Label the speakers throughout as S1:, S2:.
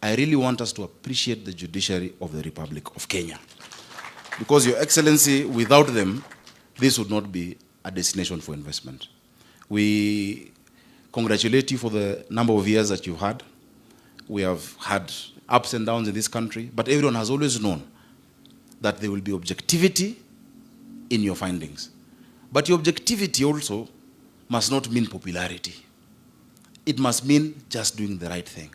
S1: I really want us to appreciate the judiciary of the Republic of Kenya. Because, Your Excellency, without them, this would not be a destination for investment. We congratulate you for the number of years that you've had. We have had ups and downs in this country, but everyone has always known that there will be objectivity in your findings. But your objectivity also must not mean popularity. It must mean just doing the right thing.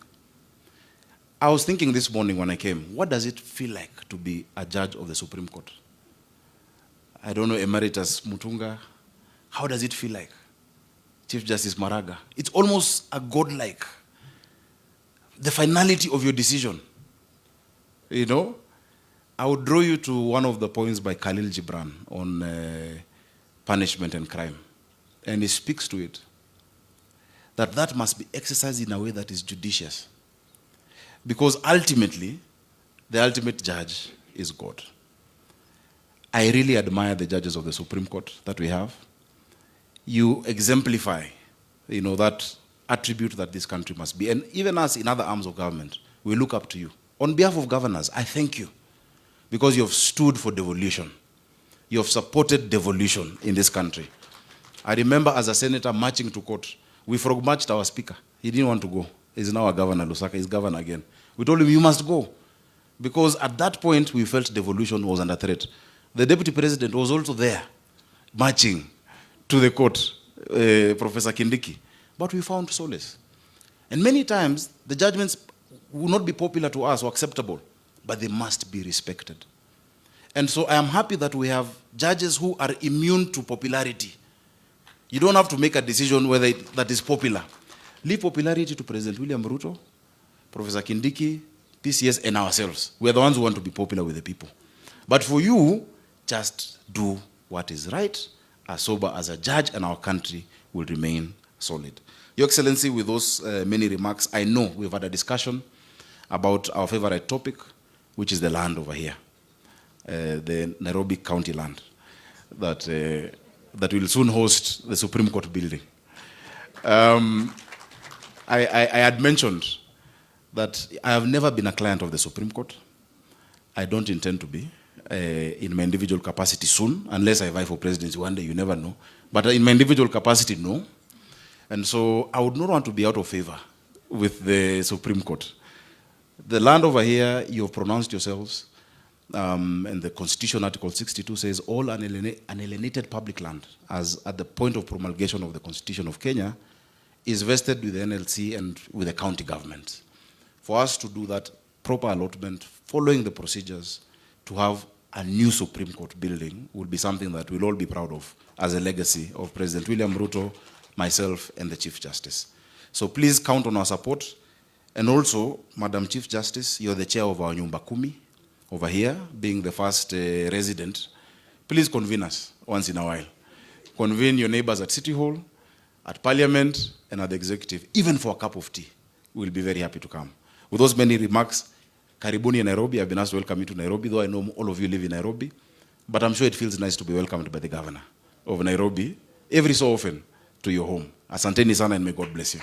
S1: I was thinking this morning when I came, what does it feel like to be a judge of the Supreme Court? I don't know, Emeritus Mutunga, how does it feel like? Chief Justice Maraga, it's almost a godlike, the finality of your decision. You know, I would draw you to one of the points by Khalil Gibran on punishment and crime. And he speaks to it, that must be exercised in a way that is judicious. Because ultimately, the ultimate judge is God. I really admire the judges of the Supreme Court that we have. You exemplify, that attribute that this country must be. And even us in other arms of government, we look up to you. On behalf of governors, I thank you because you have stood for devolution. You have supported devolution in this country. I remember as a senator marching to court, we frog marched our speaker. He didn't want to go. He's now a governor, Lusaka, he's governor again. We told him, you must go. Because at that point, we felt devolution was under threat. The deputy president was also there, marching to the court, Professor Kindiki. But we found solace. And many times, the judgments will not be popular to us or acceptable, but they must be respected. And so I am happy that we have judges who are immune to popularity. You don't have to make a decision whether that is popular. Leave popularity to President William Ruto, Professor Kindiki, PCS, and ourselves. We are the ones who want to be popular with the people. But for you, just do what is right, as sober as a judge, and our country will remain solid. Your Excellency, with those many remarks, I know we've had a discussion about our favorite topic, which is the land over here, the Nairobi County land, that will soon host the Supreme Court building. I had mentioned that I have never been a client of the Supreme Court. I don't intend to be in my individual capacity soon, unless I vie for presidency one day, you never know. But in my individual capacity, no. And so I would not want to be out of favor with the Supreme Court. The land over here, you have pronounced yourselves, and the Constitution, Article 62 says all unalienated public land, as at the point of promulgation of the Constitution of Kenya, is vested with the NLC and with the county government. For us to do that proper allotment, following the procedures, to have a new Supreme Court building would be something that we'll all be proud of as a legacy of President William Ruto, myself, and the Chief Justice. So please count on our support. And also, Madam Chief Justice, you're the chair of our Nyumba Kumi over here, being the first resident. Please convene us once in a while. Convene your neighbors at City Hall, at Parliament, and at the Executive, even for a cup of tea. We'll be very happy to come. With those many remarks, Karibuni in Nairobi. I've been asked to welcome you to Nairobi, though I know all of you live in Nairobi. But I'm sure it feels nice to be welcomed by the governor of Nairobi every so often to your home. Asanteni sana, and may God bless you.